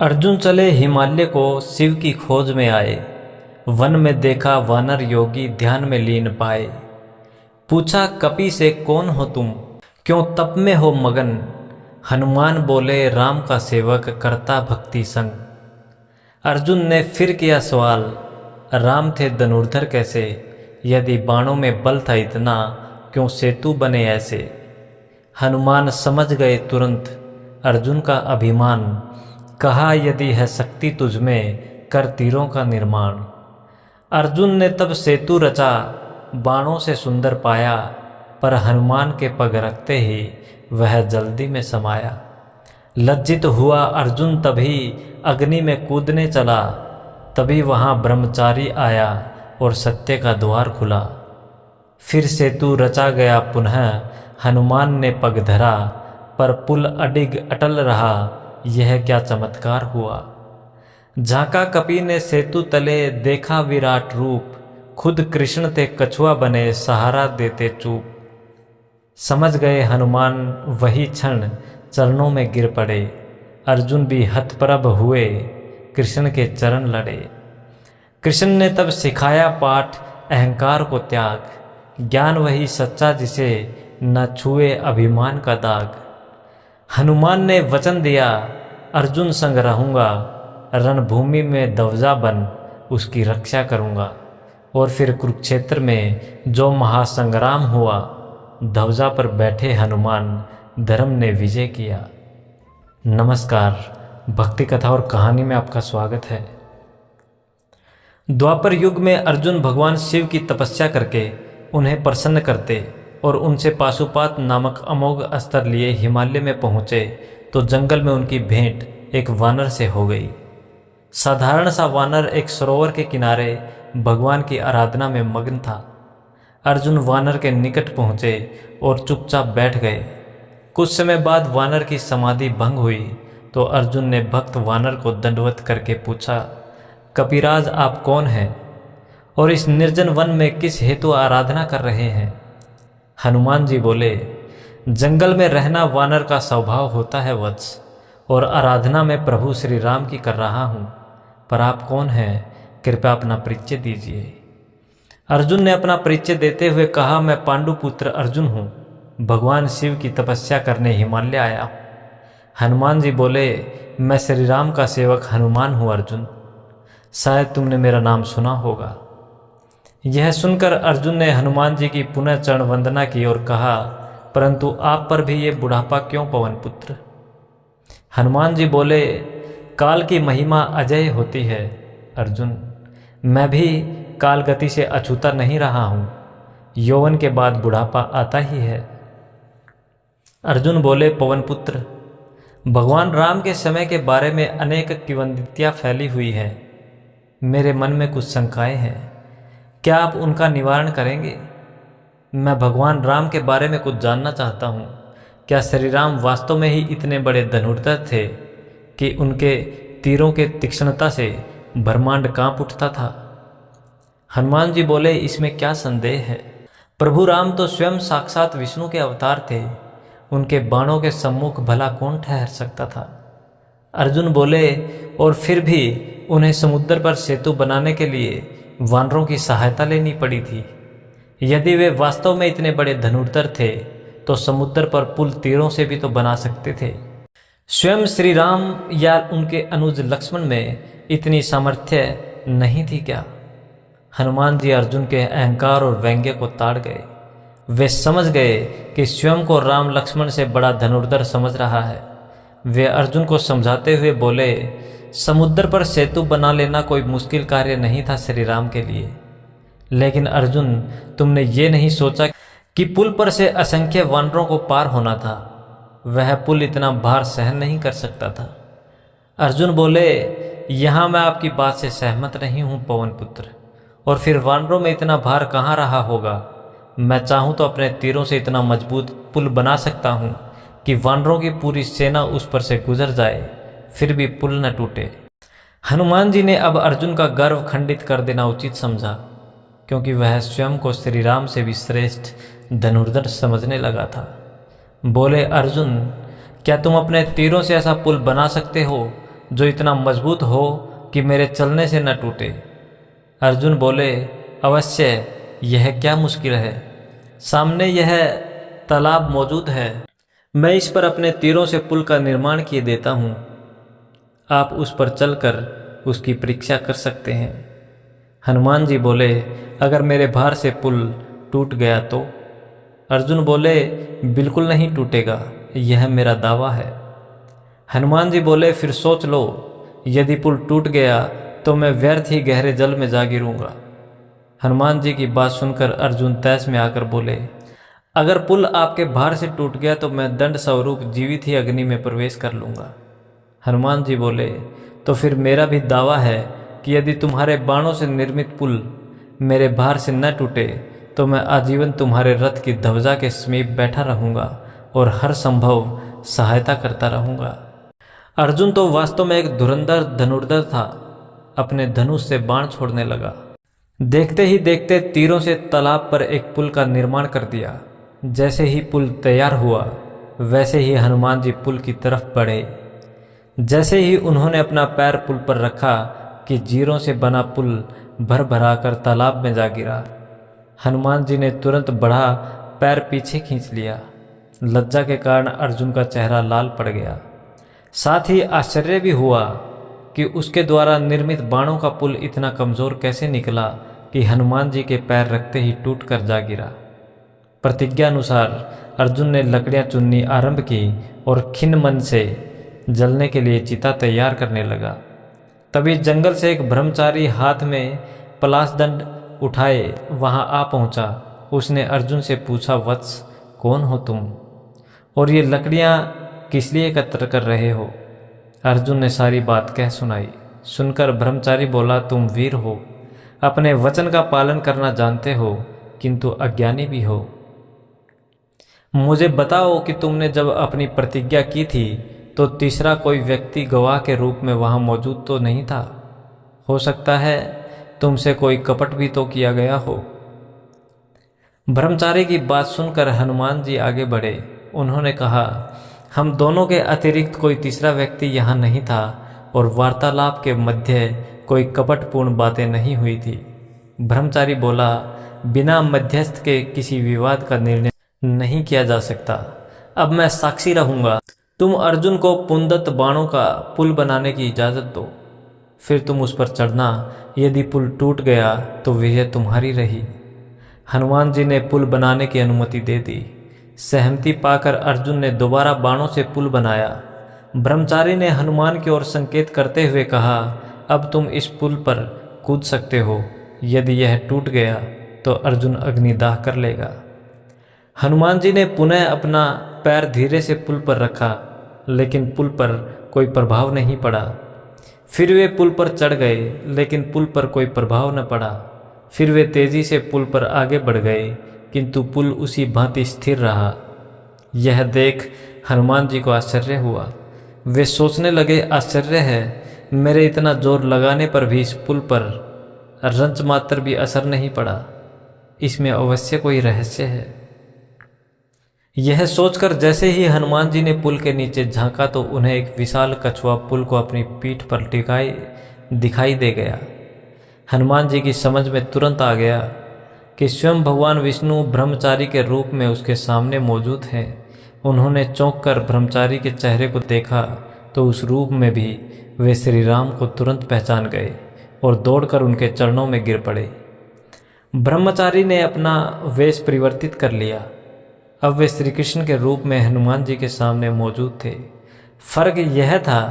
अर्जुन चले हिमालय को शिव की खोज में आए। वन में देखा वानर योगी ध्यान में लीन पाए। पूछा कपि से कौन हो तुम, क्यों तप में हो मगन। हनुमान बोले राम का सेवक करता भक्ति संग। अर्जुन ने फिर किया सवाल, राम थे धनुर्धर कैसे। यदि बाणों में बल था इतना, क्यों सेतु बने ऐसे। हनुमान समझ गए तुरंत अर्जुन का अभिमान। कहा यदि है शक्ति तुझमें, कर तीरों का निर्माण। अर्जुन ने तब सेतु रचा, बाणों से सुंदर पाया। पर हनुमान के पग रखते ही वह जल्दी में समाया। लज्जित हुआ अर्जुन तभी अग्नि में कूदने चला। तभी वहाँ ब्रह्मचारी आया और सत्य का द्वार खुला। फिर सेतु रचा गया पुनः, हनुमान ने पग धरा। पर पुल अडिग अटल रहा, यह क्या चमत्कार हुआ। झांका कपि ने सेतु तले, देखा विराट रूप। खुद कृष्ण थे कछुआ बने, सहारा देते चूप। समझ गए हनुमान वही क्षण, चरणों में गिर पड़े। अर्जुन भी हतप्रभ हुए, कृष्ण के चरण लड़े। कृष्ण ने तब सिखाया पाठ, अहंकार को त्याग। ज्ञान वही सच्चा जिसे न छुए अभिमान का दाग। हनुमान ने वचन दिया, अर्जुन संग रहूँगा। रणभूमि में ध्वजा बन उसकी रक्षा करूँगा। और फिर कुरुक्षेत्र में जो महासंग्राम हुआ, ध्वजा पर बैठे हनुमान धर्म ने विजय किया। नमस्कार, भक्ति कथा और कहानी में आपका स्वागत है। द्वापर युग में अर्जुन भगवान शिव की तपस्या करके उन्हें प्रसन्न करते और उनसे पाशुपात नामक अमोघ अस्त्र लिए हिमालय में पहुँचे तो जंगल में उनकी भेंट एक वानर से हो गई। साधारण सा वानर एक सरोवर के किनारे भगवान की आराधना में मग्न था। अर्जुन वानर के निकट पहुँचे और चुपचाप बैठ गए। कुछ समय बाद वानर की समाधि भंग हुई तो अर्जुन ने भक्त वानर को दंडवत करके पूछा, कपिराज आप कौन हैं और इस निर्जन वन में किस हेतु आराधना कर रहे हैं। हनुमान जी बोले, जंगल में रहना वानर का स्वभाव होता है वत्स, और आराधना में प्रभु श्री राम की कर रहा हूँ। पर आप कौन हैं, कृपया अपना परिचय दीजिए। अर्जुन ने अपना परिचय देते हुए कहा, मैं पांडुपुत्र अर्जुन हूँ, भगवान शिव की तपस्या करने हिमालय आया हूँ। हनुमान जी बोले, मैं श्री राम का सेवक हनुमान हूँ अर्जुन, शायद तुमने मेरा नाम सुना होगा। यह सुनकर अर्जुन ने हनुमान जी की पुनः चरण वंदना की और कहा, परंतु आप पर भी ये बुढ़ापा क्यों पवन पुत्र। हनुमान जी बोले, काल की महिमा अजय होती है अर्जुन, मैं भी काल गति से अछूता नहीं रहा हूँ। यौवन के बाद बुढ़ापा आता ही है। अर्जुन बोले, पवन पुत्र, भगवान राम के समय के बारे में अनेक किंवदंतियाँ फैली हुई हैं। मेरे मन में कुछ शंकाएं हैं, क्या आप उनका निवारण करेंगे। मैं भगवान राम के बारे में कुछ जानना चाहता हूँ। क्या श्री राम वास्तव में ही इतने बड़े धनुर्धर थे कि उनके तीरों के तीक्ष्णता से ब्रह्मांड कांप उठता था। हनुमान जी बोले, इसमें क्या संदेह है। प्रभु राम तो स्वयं साक्षात विष्णु के अवतार थे, उनके बाणों के सम्मुख भला कौन ठहर सकता था। अर्जुन बोले, और फिर भी उन्हें समुद्र पर सेतु बनाने के लिए वानरों की सहायता लेनी पड़ी थी। यदि वे वास्तव में इतने बड़े धनुर्धर थे तो समुद्र पर पुल तीरों से भी तो बना सकते थे। स्वयं श्री राम या उनके अनुज लक्ष्मण में इतनी सामर्थ्य नहीं थी क्या। हनुमान जी अर्जुन के अहंकार और व्यंग्य को ताड़ गए। वे समझ गए कि स्वयं को राम लक्ष्मण से बड़ा धनुर्धर समझ रहा है। वे अर्जुन को समझाते हुए बोले, समुद्र पर सेतु बना लेना कोई मुश्किल कार्य नहीं था श्री राम के लिए। लेकिन अर्जुन, तुमने ये नहीं सोचा कि पुल पर से असंख्य वानरों को पार होना था। वह पुल इतना भार सहन नहीं कर सकता था। अर्जुन बोले, यहाँ मैं आपकी बात से सहमत नहीं हूँ पवन पुत्र, और फिर वानरों में इतना भार कहाँ रहा होगा। मैं चाहूँ तो अपने तीरों से इतना मजबूत पुल बना सकता हूँ कि वानरों की पूरी सेना उस पर से गुजर जाए, फिर भी पुल न टूटे। हनुमान जी ने अब अर्जुन का गर्व खंडित कर देना उचित समझा, क्योंकि वह स्वयं को श्री राम से भी श्रेष्ठ धनुर्धर समझने लगा था। बोले, अर्जुन, क्या तुम अपने तीरों से ऐसा पुल बना सकते हो जो इतना मजबूत हो कि मेरे चलने से न टूटे। अर्जुन बोले, अवश्य, यह क्या मुश्किल है। सामने यह तालाब मौजूद है, मैं इस पर अपने तीरों से पुल का निर्माण किए देता हूँ। आप उस पर चलकर उसकी परीक्षा कर सकते हैं। हनुमान जी बोले, अगर मेरे भार से पुल टूट गया तो? अर्जुन बोले, बिल्कुल नहीं टूटेगा, यह मेरा दावा है। हनुमान जी बोले, फिर सोच लो, यदि पुल टूट गया तो मैं व्यर्थ ही गहरे जल में जा गिरूंगा। हनुमान जी की बात सुनकर अर्जुन तैस में आकर बोले, अगर पुल आपके भार से टूट गया तो मैं दंड स्वरूप जीवित ही अग्नि में प्रवेश कर लूँगा। हनुमान जी बोले, तो फिर मेरा भी दावा है कि यदि तुम्हारे बाणों से निर्मित पुल मेरे भार से न टूटे तो मैं आजीवन तुम्हारे रथ की ध्वजा के समीप बैठा रहूँगा और हर संभव सहायता करता रहूँगा। अर्जुन तो वास्तव में एक धुरंधर धनुर्धर था। अपने धनुष से बाण छोड़ने लगा। देखते ही देखते तीरों से तालाब पर एक पुल का निर्माण कर दिया। जैसे ही पुल तैयार हुआ वैसे ही हनुमान जी पुल की तरफ बढ़े। जैसे ही उन्होंने अपना पैर पुल पर रखा कि जीरों से बना पुल भर भरा कर तालाब में जा गिरा। हनुमान जी ने तुरंत बढ़ा पैर पीछे खींच लिया। लज्जा के कारण अर्जुन का चेहरा लाल पड़ गया। साथ ही आश्चर्य भी हुआ कि उसके द्वारा निर्मित बाणों का पुल इतना कमज़ोर कैसे निकला कि हनुमान जी के पैर रखते ही टूट कर जा गिरा। प्रतिज्ञा अनुसार अर्जुन ने लकड़ियां चुननी आरंभ की और खिन्न मन से जलने के लिए चिता तैयार करने लगा। तभी जंगल से एक ब्रह्मचारी हाथ में पलाश दंड उठाए वहां आ पहुंचा। उसने अर्जुन से पूछा, वत्स, कौन हो तुम और ये लकड़ियां किस लिए एकत्र कर रहे हो? अर्जुन ने सारी बात कह सुनाई। सुनकर ब्रह्मचारी बोला, तुम वीर हो, अपने वचन का पालन करना जानते हो, किंतु अज्ञानी भी हो। मुझे बताओ कि तुमने जब अपनी प्रतिज्ञा की थी तो तीसरा कोई व्यक्ति गवाह के रूप में वहां मौजूद तो नहीं था? हो सकता है तुमसे कोई कपट भी तो किया गया हो। ब्रह्मचारी की बात सुनकर हनुमान जी आगे बढ़े। उन्होंने कहा, हम दोनों के अतिरिक्त कोई तीसरा व्यक्ति यहाँ नहीं था और वार्तालाप के मध्य कोई कपटपूर्ण बातें नहीं हुई थी। ब्रह्मचारी बोला, बिना मध्यस्थ के किसी विवाद का निर्णय नहीं किया जा सकता। अब मैं साक्षी रहूंगा। तुम अर्जुन को पुंदत बाणों का पुल बनाने की इजाज़त दो, फिर तुम उस पर चढ़ना। यदि पुल टूट गया तो विजय तुम्हारी रही। हनुमान जी ने पुल बनाने की अनुमति दे दी। सहमति पाकर अर्जुन ने दोबारा बाणों से पुल बनाया। ब्रह्मचारी ने हनुमान की ओर संकेत करते हुए कहा, अब तुम इस पुल पर कूद सकते हो। यदि यह टूट गया तो अर्जुन अग्निदाह कर लेगा। हनुमान जी ने पुनः अपना पैर धीरे से पुल पर रखा, लेकिन पुल पर कोई प्रभाव नहीं पड़ा। फिर वे पुल पर चढ़ गए, लेकिन पुल पर कोई प्रभाव न पड़ा। फिर वे तेजी से पुल पर आगे बढ़ गए, किंतु पुल उसी भांति स्थिर रहा। यह देख हनुमान जी को आश्चर्य हुआ। वे सोचने लगे, आश्चर्य है, मेरे इतना जोर लगाने पर भी इस पुल पर रंच मात्र भी असर नहीं पड़ा। इसमें अवश्य कोई रहस्य है। यह सोचकर जैसे ही हनुमान जी ने पुल के नीचे झांका तो उन्हें एक विशाल कछुआ पुल को अपनी पीठ पर टिकाए दिखाई दे गया। हनुमान जी की समझ में तुरंत आ गया कि स्वयं भगवान विष्णु ब्रह्मचारी के रूप में उसके सामने मौजूद हैं। उन्होंने चौंक कर ब्रह्मचारी के चेहरे को देखा तो उस रूप में भी वे श्री राम को तुरंत पहचान गए और दौड़कर उनके चरणों में गिर पड़े। ब्रह्मचारी ने अपना वेश परिवर्तित कर लिया। अब वे श्री कृष्ण के रूप में हनुमान जी के सामने मौजूद थे। फर्क यह था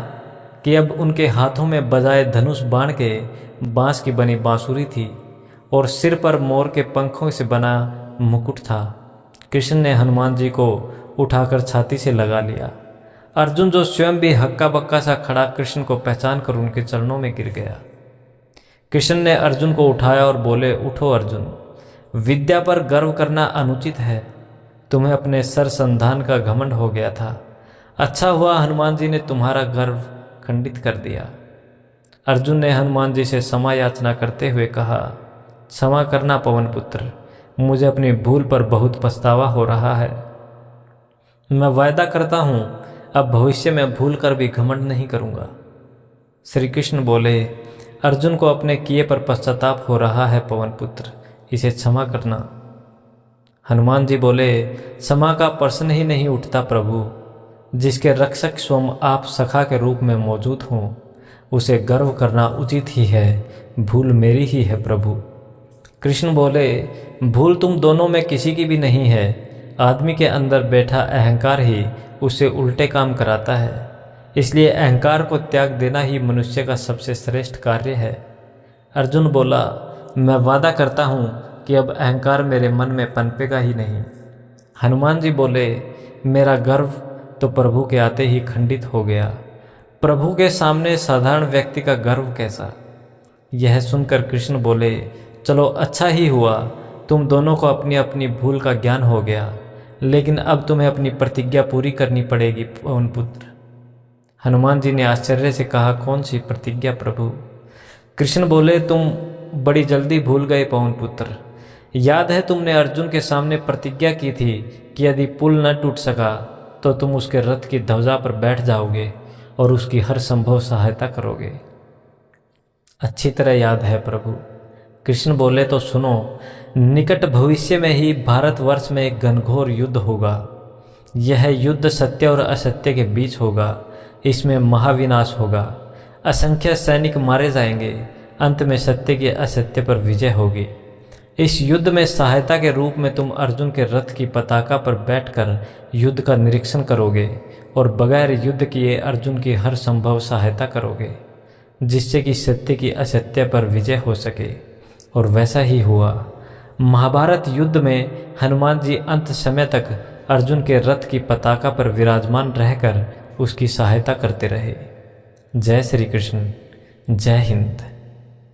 कि अब उनके हाथों में बजाय धनुष बाण के बांस की बनी बांसुरी थी और सिर पर मोर के पंखों से बना मुकुट था। कृष्ण ने हनुमान जी को उठाकर छाती से लगा लिया। अर्जुन, जो स्वयं भी हक्का बक्का सा खड़ा, कृष्ण को पहचान कर उनके चरणों में गिर गया। कृष्ण ने अर्जुन को उठाया और बोले, उठो अर्जुन, विद्या पर गर्व करना अनुचित है। तुम्हें अपने सर संधान का घमंड हो गया था। अच्छा हुआ हनुमान जी ने तुम्हारा गर्व खंडित कर दिया। अर्जुन ने हनुमान जी से क्षमा याचना करते हुए कहा, क्षमा करना पवन पुत्र, मुझे अपनी भूल पर बहुत पछतावा हो रहा है। मैं वायदा करता हूँ अब भविष्य में भूल कर भी घमंड नहीं करूँगा। श्री कृष्ण बोले, अर्जुन को अपने किए पर पश्चाताप हो रहा है पवन पुत्र, इसे क्षमा करना। हनुमान जी बोले, क्षमा का प्रश्न ही नहीं उठता प्रभु। जिसके रक्षक स्वयं आप सखा के रूप में मौजूद हों, उसे गर्व करना उचित ही है, भूल मेरी ही है प्रभु। कृष्ण बोले, भूल तुम दोनों में किसी की भी नहीं है। आदमी के अंदर बैठा अहंकार ही उसे उल्टे काम कराता है, इसलिए अहंकार को त्याग देना ही मनुष्य का सबसे श्रेष्ठ कार्य है। अर्जुन बोला, मैं वादा करता हूँ कि अब अहंकार मेरे मन में पनपेगा ही नहीं। हनुमान जी बोले, मेरा गर्व तो प्रभु के आते ही खंडित हो गया। प्रभु के सामने साधारण व्यक्ति का गर्व कैसा। यह सुनकर कृष्ण बोले, चलो अच्छा ही हुआ, तुम दोनों को अपनी अपनी भूल का ज्ञान हो गया, लेकिन अब तुम्हें अपनी प्रतिज्ञा पूरी करनी पड़ेगी पवन पुत्र। हनुमान जी ने आश्चर्य से कहा, कौन सी प्रतिज्ञा प्रभु। कृष्ण बोले, तुम बड़ी जल्दी भूल गए पवन पुत्र। याद है तुमने अर्जुन के सामने प्रतिज्ञा की थी कि यदि पुल न टूट सका तो तुम उसके रथ की ध्वजा पर बैठ जाओगे और उसकी हर संभव सहायता करोगे। अच्छी तरह याद है प्रभु। कृष्ण बोले, तो सुनो, निकट भविष्य में ही भारतवर्ष में एक घनघोर युद्ध होगा। यह युद्ध सत्य और असत्य के बीच होगा। इसमें महाविनाश होगा, असंख्य सैनिक मारे जाएंगे, अंत में सत्य की असत्य पर विजय होगी। इस युद्ध में सहायता के रूप में तुम अर्जुन के रथ की पताका पर बैठकर युद्ध का निरीक्षण करोगे और बगैर युद्ध किए अर्जुन की हर संभव सहायता करोगे, जिससे कि सत्य की असत्य पर विजय हो सके। और वैसा ही हुआ। महाभारत युद्ध में हनुमान जी अंत समय तक अर्जुन के रथ की पताका पर विराजमान रहकर उसकी सहायता करते रहे। जय श्री कृष्ण, जय हिंद।